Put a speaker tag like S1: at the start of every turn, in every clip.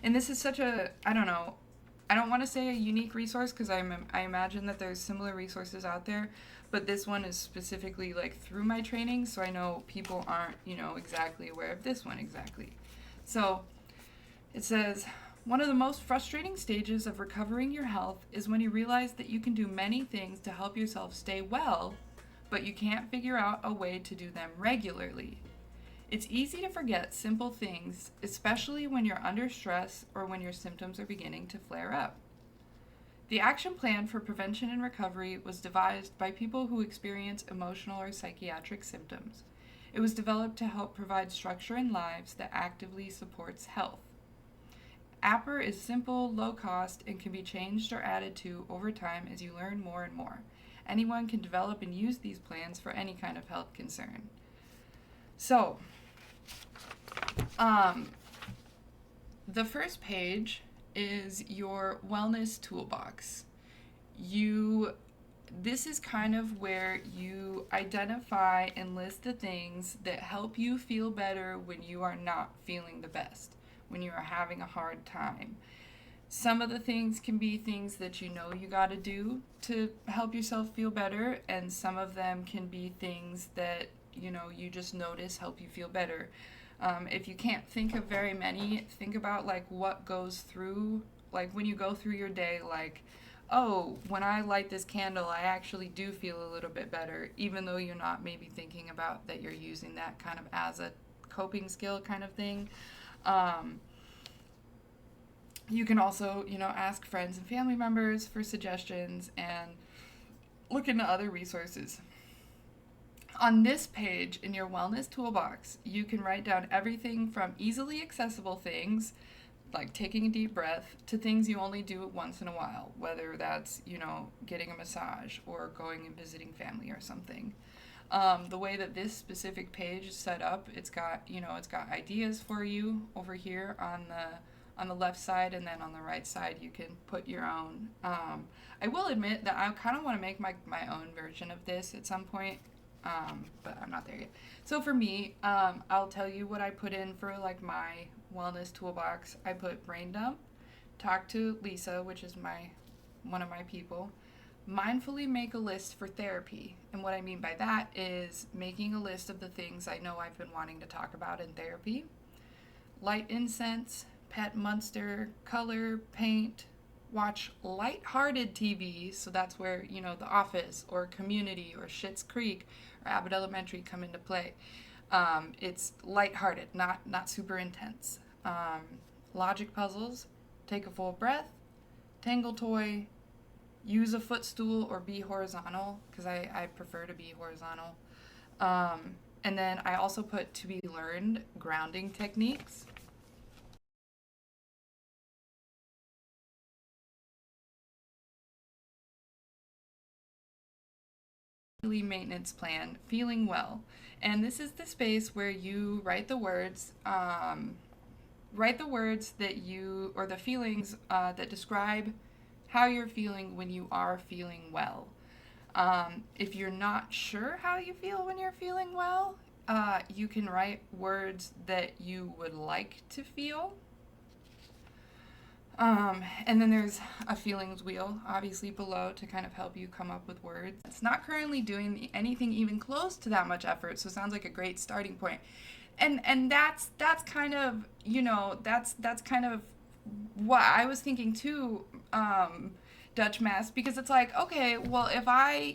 S1: And this is such a, I don't know, I don't want to say a unique resource because I imagine that there's similar resources out there, but this one is specifically like through my training, so I know people aren't, exactly aware of this one exactly. So it says, one of the most frustrating stages of recovering your health is when you realize that you can do many things to help yourself stay well, but you can't figure out a way to do them regularly. It's easy to forget simple things, especially when you're under stress or when your symptoms are beginning to flare up. The action plan for prevention and recovery was devised by people who experience emotional or psychiatric symptoms. It was developed to help provide structure in lives that actively supports health. APPR is simple, low cost, and can be changed or added to over time as you learn more and more. Anyone can develop and use these plans for any kind of health concern. So, the first page is your wellness toolbox. This is kind of where you identify and list the things that help you feel better when you are not feeling the best, when you are having a hard time. Some of the things can be things that you got to do to help yourself feel better, and some of them can be things that you just notice help you feel better. If you can't think of very many, think about like what goes through, like when you go through your day, like, oh, when I light this candle, I actually do feel a little bit better, even though you're not maybe thinking about that you're using that kind of as a coping skill kind of thing. You can also, ask friends and family members for suggestions and look into other resources. On this page in your wellness toolbox, you can write down everything from easily accessible things, like taking a deep breath, to things you only do once in a while, whether that's, getting a massage or going and visiting family or something. The way that this specific page is set up, it's got ideas for you over here on the left side, and then on the right side you can put your own. I will admit that I kind of want to make my own version of this at some point, but I'm not there yet. So for me, I'll tell you what I put in for like my wellness toolbox. I put brain dump, talk to Lisa, which is one of my people, mindfully make a list for therapy. And what I mean by that is making a list of the things I know I've been wanting to talk about in therapy. Light incense, pet monster, color, paint, watch light-hearted TV, so that's where, The Office or Community or Schitt's Creek or Abbott Elementary come into play. It's light-hearted, not super intense. Logic puzzles, take a full breath, tangle toy, use a footstool or be horizontal, because I prefer to be horizontal. And then I also put to be learned grounding techniques. Daily maintenance plan, feeling well. And this is the space where you write the words that or the feelings that describe how you're feeling when you are feeling well. If you're not sure how you feel when you're feeling well, you can write words that you would like to feel. And then there's a feelings wheel, obviously, below to kind of help you come up with words. It's not currently doing anything even close to that much effort, so it sounds like a great starting point. And that's kind of, that's kind of what I was thinking too, Dutch Mass, because it's like, okay, well, if I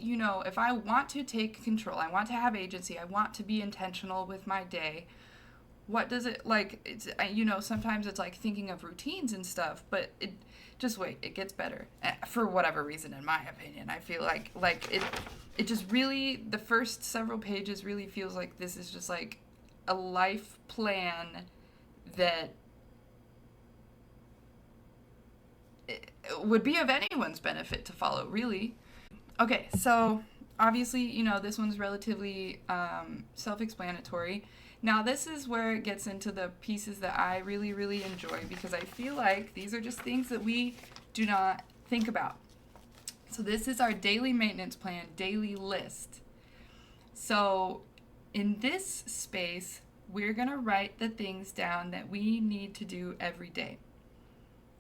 S1: want to take control, I want to have agency, I want to be intentional with my day, what does it like? It's sometimes it's like thinking of routines and stuff, but just wait, it gets better for whatever reason. In my opinion, I feel like it just really, the first several pages really feels like this is just like a life plan that it would be of anyone's benefit to follow, really. Okay, so obviously, this one's relatively self-explanatory. Now, this is where it gets into the pieces that I really, really enjoy, because I feel like these are just things that we do not think about. So this is our daily maintenance plan, daily list. So in this space, we're going to write the things down that we need to do every day.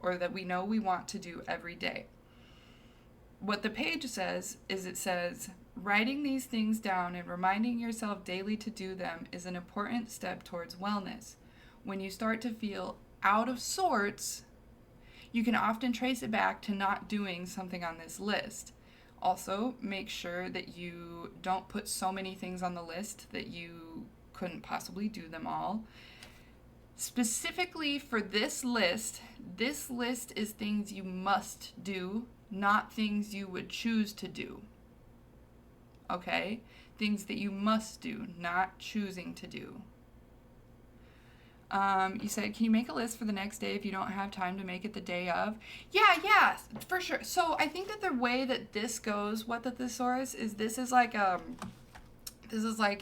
S1: or that we know we want to do every day. What the page says is it says, writing these things down and reminding yourself daily to do them is an important step towards wellness. When you start to feel out of sorts, you can often trace it back to not doing something on this list. Also, make sure that you don't put so many things on the list that you couldn't possibly do them all. Specifically for this list is things you must do, not things you would choose to do. Okay? Things that you must do, not choosing to do. You said, can you make a list for the next day if you don't have time to make it the day of? Yeah, for sure. So I think that the way that this goes, what the thesaurus is, this is like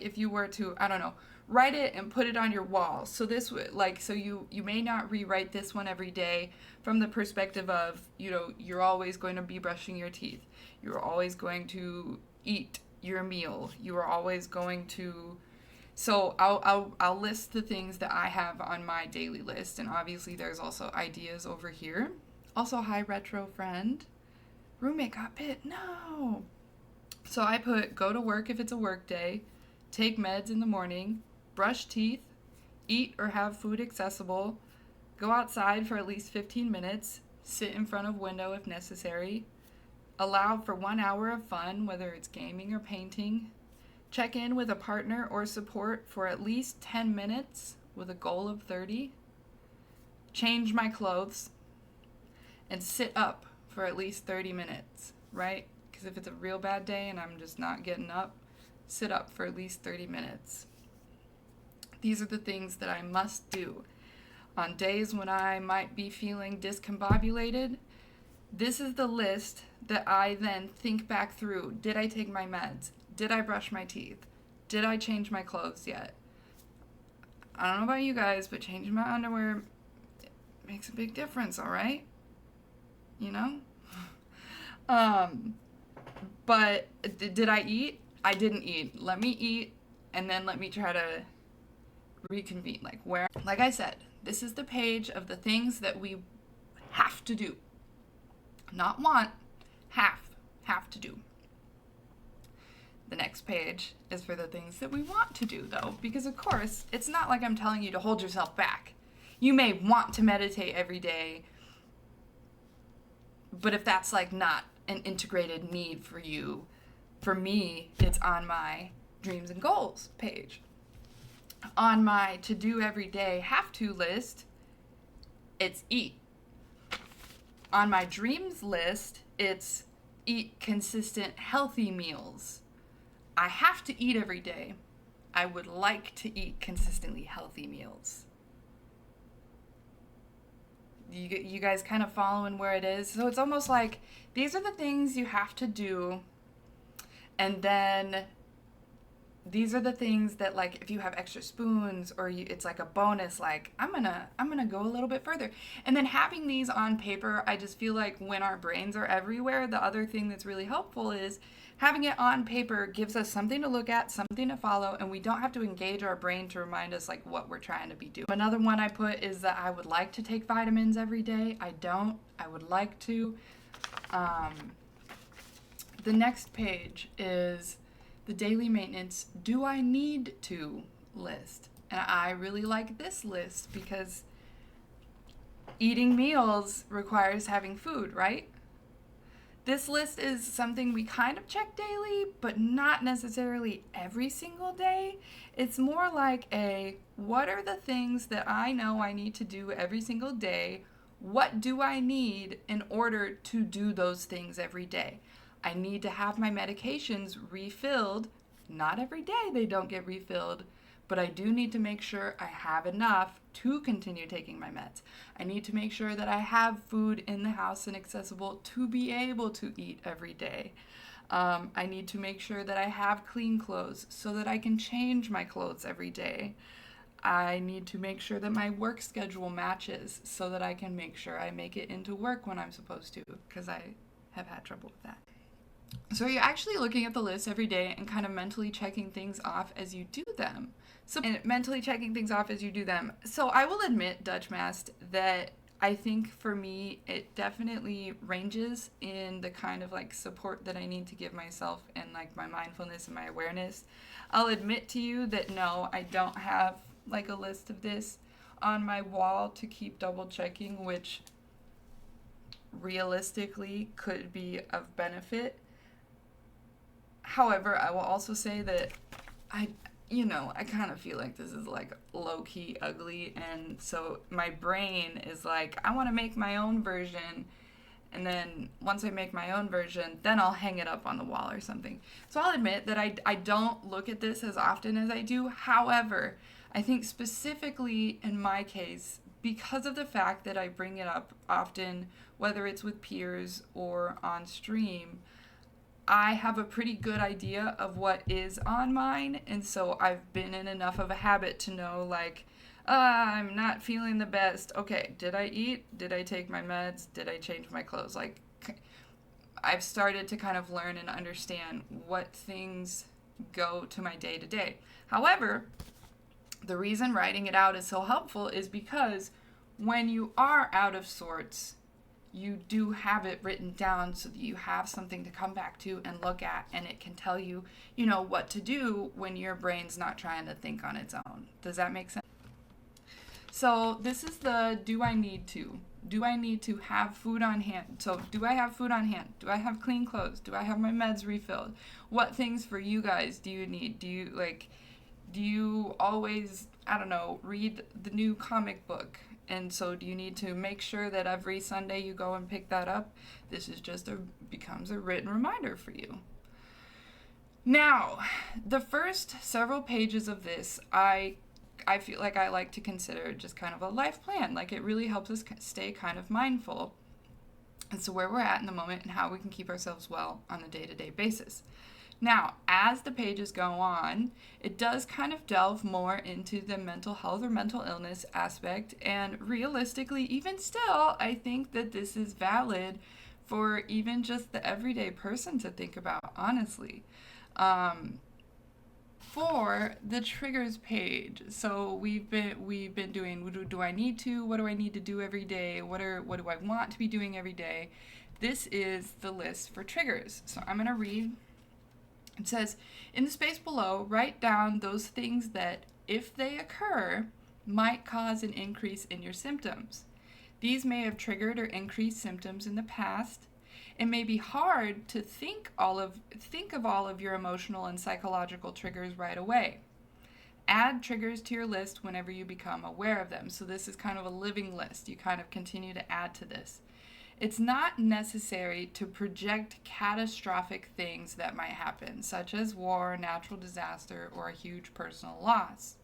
S1: if you were to, I don't know, write it and put it on your wall. So this would, like, so you may not rewrite this one every day from the perspective of, you know, you're always going to be brushing your teeth. You're always going to eat your meal. You are always going to, so I'll list the things that I have on my daily list, and obviously there's also ideas over here. Also, hi retro friend. Roommate got bit. No. So I put go to work if it's a work day, take meds in the morning, brush teeth, eat or have food accessible, go outside for at least 15 minutes, sit in front of window if necessary, allow for 1 hour of fun, whether it's gaming or painting, check in with a partner or support for at least 10 minutes with a goal of 30, change my clothes, and sit up for at least 30 minutes, right? Because if it's a real bad day and I'm just not getting up, sit up for at least 30 minutes. These are the things that I must do. On days when I might be feeling discombobulated, this is the list that I then think back through. Did I take my meds? Did I brush my teeth? Did I change my clothes yet? I don't know about you guys, but changing my underwear makes a big difference, all right? You know? But did I eat? I didn't eat. Let me eat, and then let me try to reconvene. Like I said, this is the page of the things that we have to do. Not want, have to do. The next page is for the things that we want to do, though, because of course, it's not like I'm telling you to hold yourself back. You may want to meditate every day, but if that's like not an integrated need for you, for me, it's on my dreams and goals page. On my to do every day have to list, it's eat. On my dreams list, it's eat consistent healthy meals. I have to eat every day. I would like to eat consistently healthy meals. You guys kind of following where it is? So it's almost like these are the things you have to do, and then these are the things that, like, if you have extra spoons or it's like a bonus, like I'm gonna go a little bit further. And then having these on paper, I just feel like when our brains are everywhere, the other thing that's really helpful is having it on paper gives us something to look at, something to follow, and we don't have to engage our brain to remind us like what we're trying to be doing. Another one I put is that I would like to take vitamins every day. I don't. I would like to. The next page is the daily maintenance, do I need to list? And I really like this list because eating meals requires having food, right? This list is something we kind of check daily, but not necessarily every single day. It's more like what are the things that I know I need to do every single day? What do I need in order to do those things every day? I need to have my medications refilled. Not every day they don't get refilled, but I do need to make sure I have enough to continue taking my meds. I need to make sure that I have food in the house and accessible to be able to eat every day. I need to make sure that I have clean clothes so that I can change my clothes every day. I need to make sure that my work schedule matches so that I can make sure I make it into work when I'm supposed to, because I have had trouble with that. So you're actually looking at the list every day and kind of mentally checking things off as you do them. So I will admit, Dutch Mast, that I think for me, it definitely ranges in the kind of like support that I need to give myself and like my mindfulness and my awareness. I'll admit to you that no, I don't have like a list of this on my wall to keep double checking, which realistically could be of benefit. However, I will also say that I, I kind of feel like this is like low key ugly. And so my brain is like, I want to make my own version. And then once I make my own version, then I'll hang it up on the wall or something. So I'll admit that I don't look at this as often as I do. However, I think specifically in my case, because of the fact that I bring it up often, whether it's with peers or on stream, I have a pretty good idea of what is on mine, and so I've been in enough of a habit to know, like, I'm not feeling the best. Okay, did I eat? Did I take my meds? Did I change my clothes? Like, I've started to kind of learn and understand what things go to my day to day. However, the reason writing it out is so helpful is because when you are out of sorts, you do have it written down so that you have something to come back to and look at, and it can tell you, what to do when your brain's not trying to think on its own. Does that make sense? So this is the do I need to? Do I need to have food on hand? So do I have food on hand? Do I have clean clothes? Do I have my meds refilled? What things for you guys do you need? Do you always, I don't know, read the new comic book? And so do you need to make sure that every Sunday you go and pick that up? This is just becomes a written reminder for you. Now, the first several pages of this, I feel like I like to consider just kind of a life plan. Like, it really helps us stay kind of mindful as to where we're at in the moment and how we can keep ourselves well on a day-to-day basis. Now, as the pages go on, it does kind of delve more into the mental health or mental illness aspect, and realistically, even still, I think that this is valid for even just the everyday person to think about, honestly. For the triggers page, so we've been doing, do I need to? What do I need to do every day? What do I want to be doing every day? This is the list for triggers. So I'm going to read. It says, in the space below, write down those things that, if they occur, might cause an increase in your symptoms. These may have triggered or increased symptoms in the past. It may be hard to think of all of your emotional and psychological triggers right away. Add triggers to your list whenever you become aware of them. So this is kind of a living list. You kind of continue to add to this. It's not necessary to project catastrophic things that might happen, such as war, natural disaster, or a huge personal loss.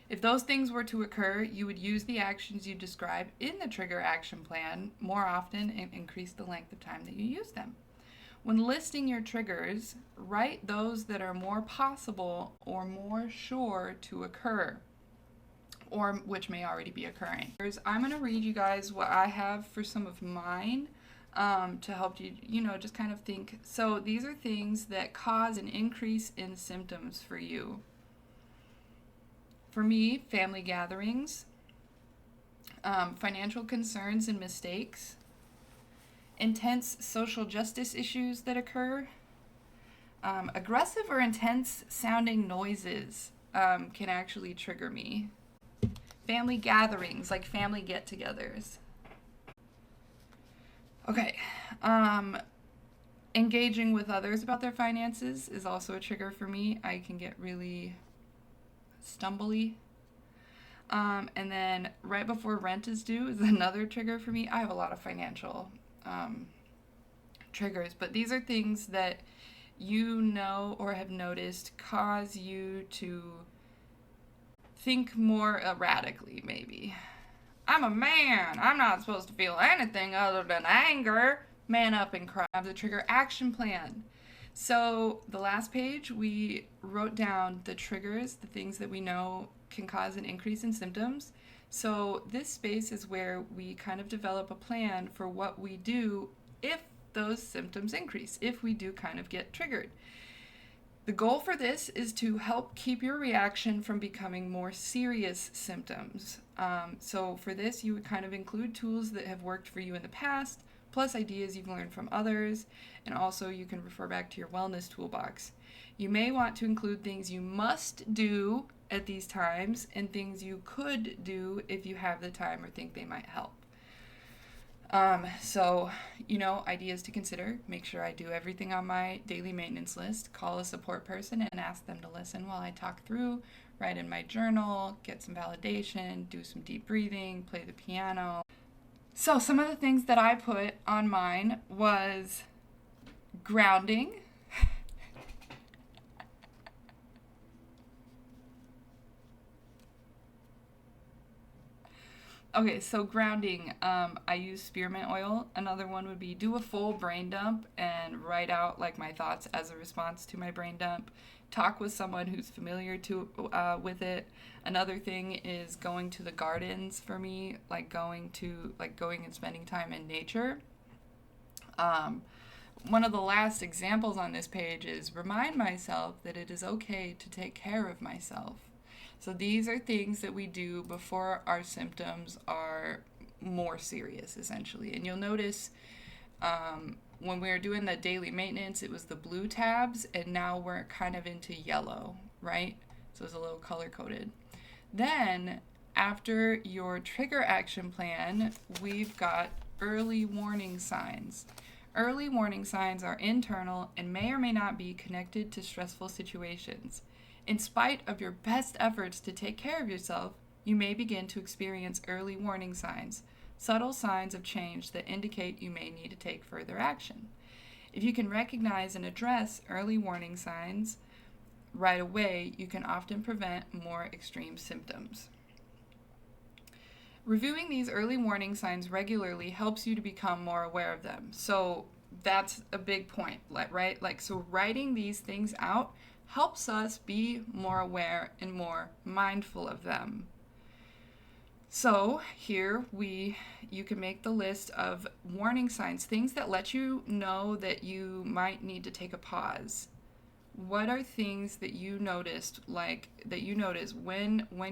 S1: If those things were to occur, you would use the actions you describe in the trigger action plan more often and increase the length of time that you use them. When listing your triggers, write those that are more possible or more sure to occur, or which may already be occurring. I'm going to read you guys what I have for some of mine to help you, just kind of think. So these are things that cause an increase in symptoms for you. For me, family gatherings, financial concerns and mistakes, intense social justice issues that occur, aggressive or intense sounding noises can actually trigger me. Family gatherings, like family get-togethers. Okay. Engaging with others about their finances is also a trigger for me. I can get really stumbly. And then right before rent is due is another trigger for me. I have a lot of financial triggers, but these are things that or have noticed cause you to think more erratically, maybe. I'm a man. I'm not supposed to feel anything other than anger. Man up and cry. I have the trigger action plan. So the last page, we wrote down the triggers, the things that we know can cause an increase in symptoms. So this space is where we kind of develop a plan for what we do if those symptoms increase, if we do kind of get triggered. The goal for this is to help keep your reaction from becoming more serious symptoms. So for this, you would kind of include tools that have worked for you in the past, plus ideas you've learned from others, and also you can refer back to your wellness toolbox. You may want to include things you must do at these times and things you could do if you have the time or think they might help. So, ideas to consider. Make sure I do everything on my daily maintenance list. Call a support person and ask them to listen while I talk through. Write in my journal, get some validation, do some deep breathing, play the piano. So some of the things that I put on mine was grounding. Okay, so grounding, I use spearmint oil. Another one would be do a full brain dump and write out like my thoughts as a response to my brain dump. Talk with someone who's familiar with it. Another thing is going to the gardens for me, going and spending time in nature. One of the last examples on this page is remind myself that it is okay to take care of myself. So these are things that we do before our symptoms are more serious, essentially. And you'll notice when we were doing the daily maintenance, it was the blue tabs, and now we're kind of into yellow, right? So it's a little color-coded. Then, after your trigger action plan, we've got early warning signs. Early warning signs are internal and may or may not be connected to stressful situations. In spite of your best efforts to take care of yourself, you may begin to experience early warning signs, subtle signs of change that indicate you may need to take further action. If you can recognize and address early warning signs right away, you can often prevent more extreme symptoms. Reviewing these early warning signs regularly helps you to become more aware of them. So that's a big point, right? So writing these things out helps us be more aware and more mindful of them. So here you can make the list of warning signs, things that let you know that you might need to take a pause. What are things that you notice when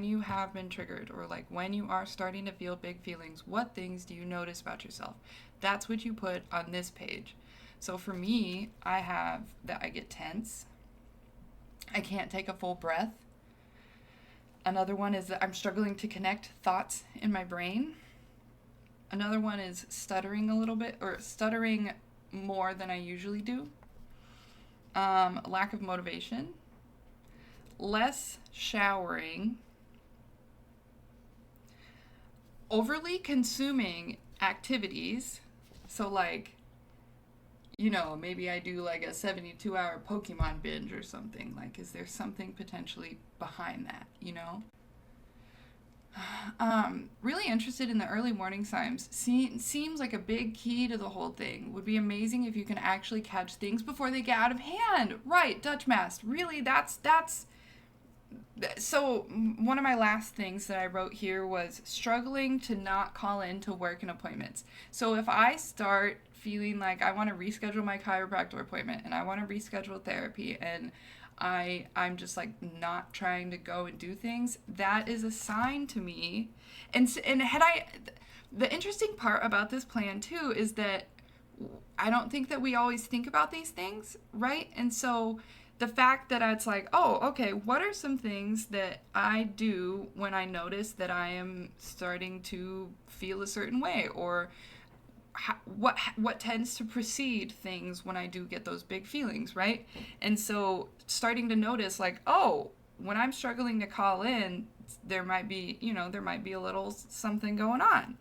S1: you have been triggered, or when you are starting to feel big feelings? What things do you notice about yourself? That's what you put on this page. So for me, I have that I get tense. I can't take a full breath. Another one is that I'm struggling to connect thoughts in my brain. Another one is stuttering a little bit, or stuttering more than I usually do. Lack of motivation. Less showering. Overly consuming activities. So maybe I do a 72-hour Pokemon binge or something. Is there something potentially behind that, Really interested in the early warning signs. Seems like a big key to the whole thing. Would be amazing if you can actually catch things before they get out of hand. Right, Dutch Mast. Really, that's... So one of my last things that I wrote here was struggling to not call in to work and appointments. So if I start feeling like I want to reschedule my chiropractor appointment and I want to reschedule therapy and I'm just not trying to go and do things, that is a sign to me. And the interesting part about this plan too is that I don't think that we always think about these things, right? And so the fact that it's what are some things that I do when I notice that I am starting to feel a certain way, or what tends to precede things when I do get those big feelings, right? And so starting to notice when I'm struggling to call in, there might be a little something going on.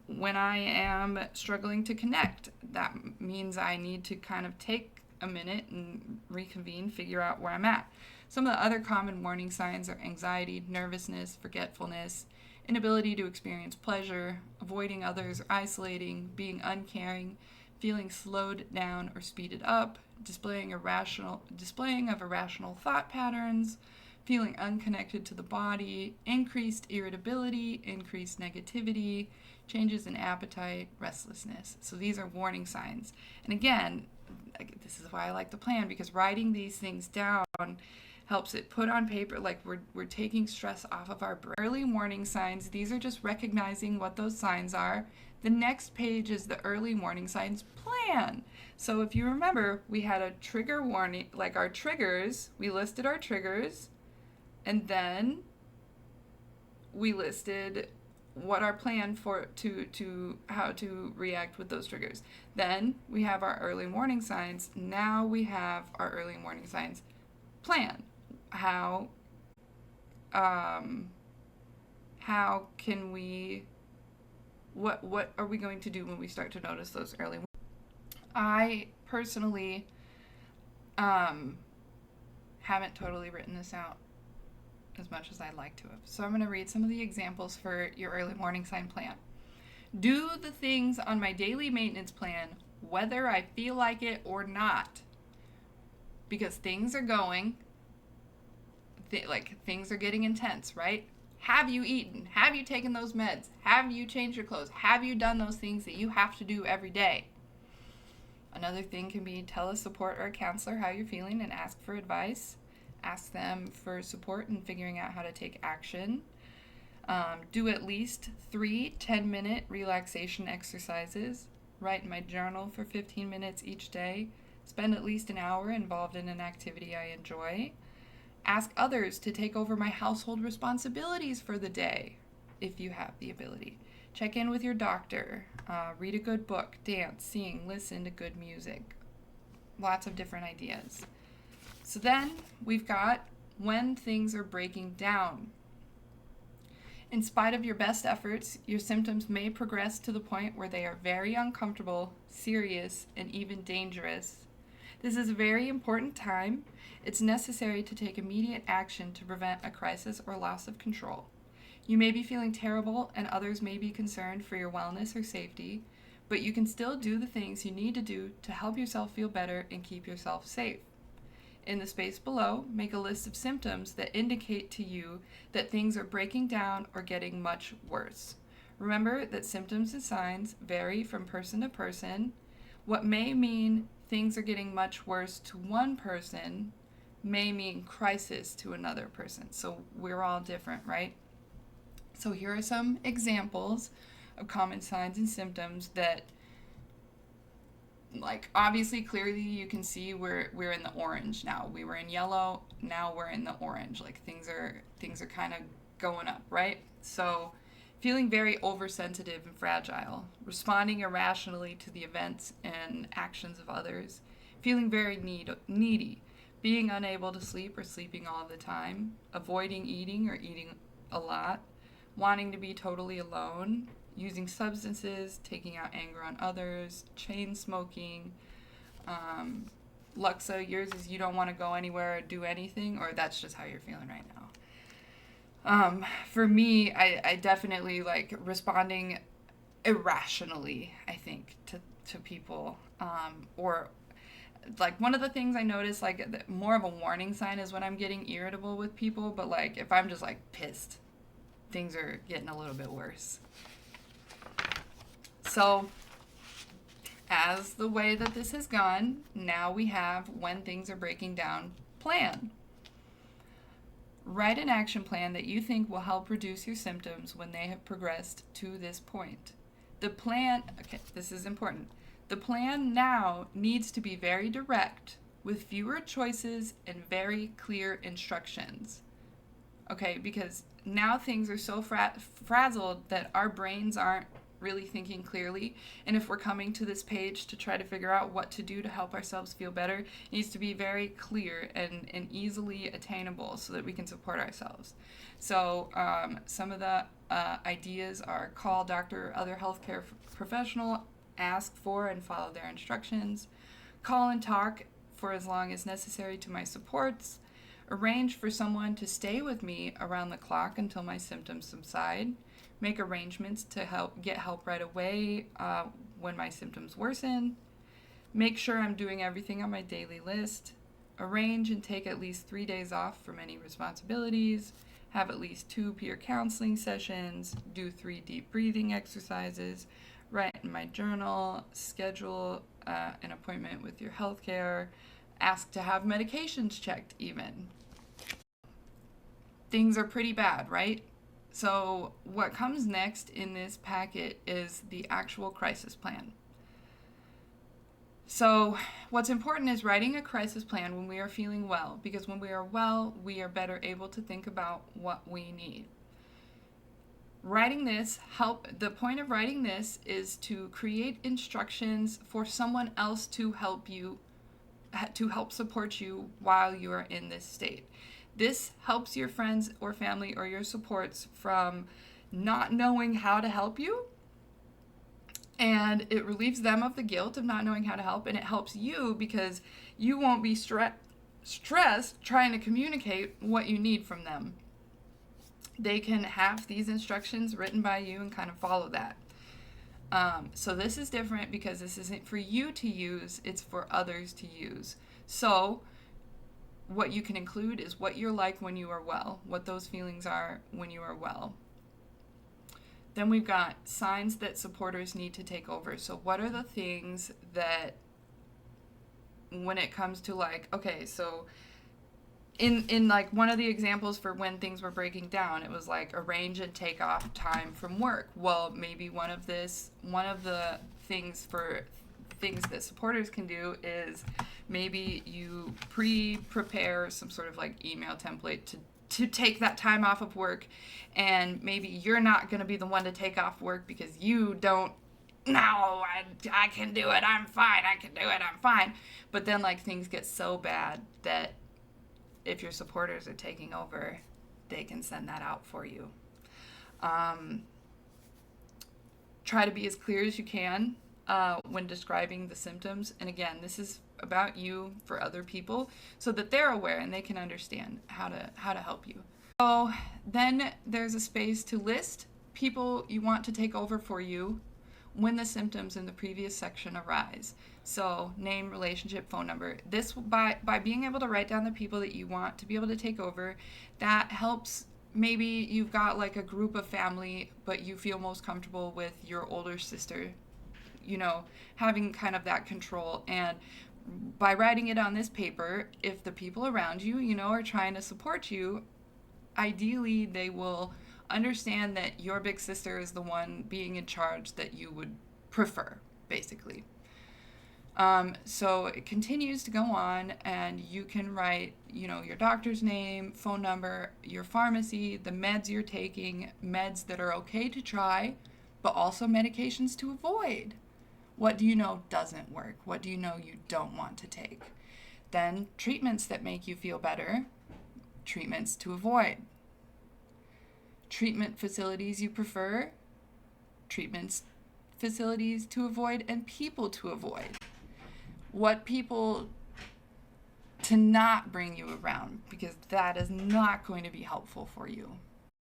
S1: When I am struggling to connect, that means I need to kind of take a minute and reconvene, figure out where I'm at. Some of the other common warning signs are anxiety, nervousness, forgetfulness, inability to experience pleasure, avoiding others or isolating, being uncaring, feeling slowed down or speeded up, displaying of irrational thought patterns, feeling unconnected to the body, increased irritability, increased negativity, changes in appetite, restlessness. So these are warning signs. And again, this is why I like to plan, because writing these things down helps it put on paper. Like we're taking stress off of our early warning signs. These are just recognizing what those signs are. The next page is the early warning signs plan. So if you remember, we had a trigger warning, like our triggers. We listed our triggers, and then we listed what our plan for to how to react with those triggers. Then we have our early warning signs. Now we have our early warning signs plan. How can we, what are we going to do when we start to notice those early? I personally haven't totally written this out as much as I'd like to have. So I'm going to read some of the examples for your early warning sign plan. Do the things on my daily maintenance plan whether I feel like it or not. Because things are going, things are getting intense, right? Have you eaten? Have you taken those meds? Have you changed your clothes? Have you done those things that you have to do every day? Another thing can be tell a support or a counselor how you're feeling and ask for advice. Ask them for support in figuring out how to take action. Do at least 3 10-minute relaxation exercises. Write in my journal for 15 minutes each day. Spend at least an hour involved in an activity I enjoy. Ask others to take over my household responsibilities for the day, if you have the ability. Check in with your doctor. Read a good book. Dance, sing, listen to good music. Lots of different ideas. So then we've got when things are breaking down. In spite of your best efforts, your symptoms may progress to the point where they are very uncomfortable, serious, and even dangerous. This is a very important time. It's necessary to take immediate action to prevent a crisis or loss of control. You may be feeling terrible, and others may be concerned for your wellness or safety, but you can still do the things you need to do to help yourself feel better and keep yourself safe. In the space below, make a list of symptoms that indicate to you that things are breaking down or getting much worse. Remember that symptoms and signs vary from person to person. What may mean things are getting much worse to one person may mean crisis to another person. So we're all different, right? So here are some examples of common signs and symptoms that, like, obviously clearly you can see we're in the orange now. We were in yellow, now we're in the orange. Like things are kind of going up, right? So feeling very oversensitive and fragile, responding irrationally to the events and actions of others, feeling very needy, being unable to sleep or sleeping all the time, avoiding eating or eating a lot, wanting to be totally alone, using substances, taking out anger on others, chain smoking. Luxa, yours is you don't want to go anywhere or do anything, or that's just how you're feeling right now. For me, I definitely like responding irrationally, I think, to people. Or like one of the things I notice, like more of a warning sign is when I'm getting irritable with people, but like if I'm just like pissed, things are getting a little bit worse. So, as the way that this has gone, now we have when things are breaking down plan. Write an action plan that you think will help reduce your symptoms when they have progressed to this point. The plan, okay, this is important. The plan now needs to be very direct with fewer choices and very clear instructions. Okay, because now things are so frazzled that our brains aren't really thinking clearly, and if we're coming to this page to try to figure out what to do to help ourselves feel better, it needs to be very clear and easily attainable so that we can support ourselves. So some of the ideas are call doctor or other healthcare professional, ask for and follow their instructions, call and talk for as long as necessary to my supports, arrange for someone to stay with me around the clock until my symptoms subside, make arrangements to get help right away when my symptoms worsen, make sure I'm doing everything on my daily list, arrange and take at least 3 days off from any responsibilities, have at least 2 peer counseling sessions, do 3 deep breathing exercises, write in my journal, schedule an appointment with your healthcare, ask to have medications checked even. Things are pretty bad, right? So what comes next in this packet is the actual crisis plan. So what's important is writing a crisis plan when we are feeling well, because when we are well, we are better able to think about what we need. The point of writing this is to create instructions for someone else to help support you while you are in this state. This helps your friends or family or your supports from not knowing how to help you, and it relieves them of the guilt of not knowing how to help, and it helps you because you won't be stressed trying to communicate what you need from them. They can have these instructions written by you and kind of follow that. So this is different because this isn't for you to use, it's for others to use. So what you can include is what you're like when you are well, what those feelings are when you are well. Then we've got signs that supporters need to take over. So what are the things that, when it comes to like, okay, so in like one of the examples for when things were breaking down, it was like arrange and take off time from work. Well, maybe one of the things that supporters can do is maybe you prepare some sort of like email template to take that time off of work, and maybe you're not going to be the one to take off work because you don't, no, I can do it, I'm fine, I can do it, I'm fine. But then like things get so bad that if your supporters are taking over, they can send that out for you. Try to be as clear as you can when describing the symptoms. And again, this is about you for other people so that they're aware and they can understand how to help you. So then there's a space to list people you want to take over for you when the symptoms in the previous section arise. So name, relationship, phone number. This, by being able to write down the people that you want to be able to take over, that helps. Maybe you've got like a group of family, but you feel most comfortable with your older sister, having kind of that control. And by writing it on this paper, if the people around you, are trying to support you, ideally they will understand that your big sister is the one being in charge that you would prefer, basically. So it continues to go on, and you can write, your doctor's name, phone number, your pharmacy, the meds you're taking, meds that are okay to try, but also medications to avoid. What do you know doesn't work? What do you know you don't want to take? Then treatments that make you feel better, treatments to avoid. Treatment facilities you prefer, treatments facilities to avoid, and people to avoid. What people to not bring you around, because that is not going to be helpful for you.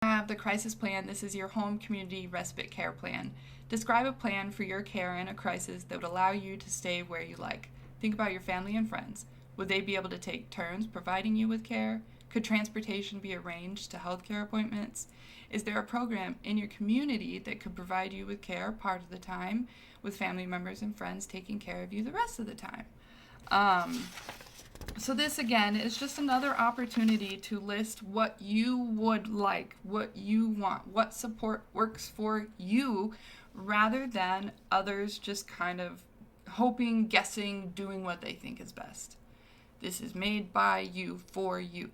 S1: Have the crisis plan. This is your home community respite care plan. Describe a plan for your care in a crisis that would allow you to stay where you like. Think about your family and friends. Would they be able to take turns providing you with care? Could transportation be arranged to healthcare appointments? Is there a program in your community that could provide you with care part of the time, with family members and friends taking care of you the rest of the time? So this, again, is just another opportunity to list what you would like, what you want, what support works for you, rather than others just kind of hoping, guessing, doing what they think is best. This is made by you for you.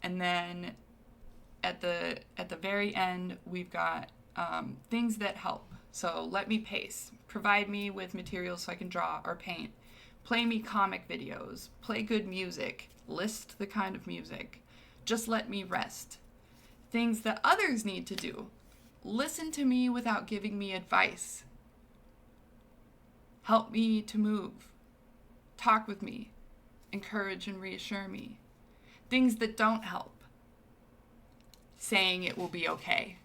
S1: And then at the very end, we've got things that help. So let me pace. Provide me with materials so I can draw or paint. Play me comic videos. Play good music. List the kind of music. Just let me rest. Things that others need to do. Listen to me without giving me advice. Help me to move. Talk with me. Encourage and reassure me. Things that don't help. Saying it will be okay.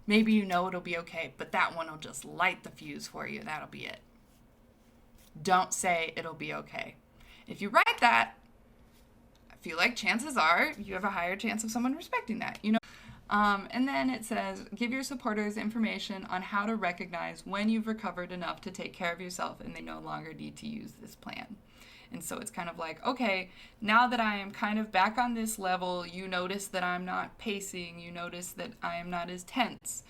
S1: Maybe you know it'll be okay, but that one will just light the fuse for you. That'll be it. Don't say it'll be okay. If you write that, I feel like chances are you have a higher chance of someone respecting that. And then it says, give your supporters information on how to recognize when you've recovered enough to take care of yourself and they no longer need to use this plan. And so it's kind of like, okay, now that I am kind of back on this level, you notice that I'm not pacing, you notice that I am not as tense.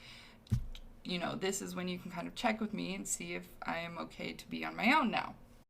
S1: This is when you can kind of check with me and see if I am okay to be on my own now.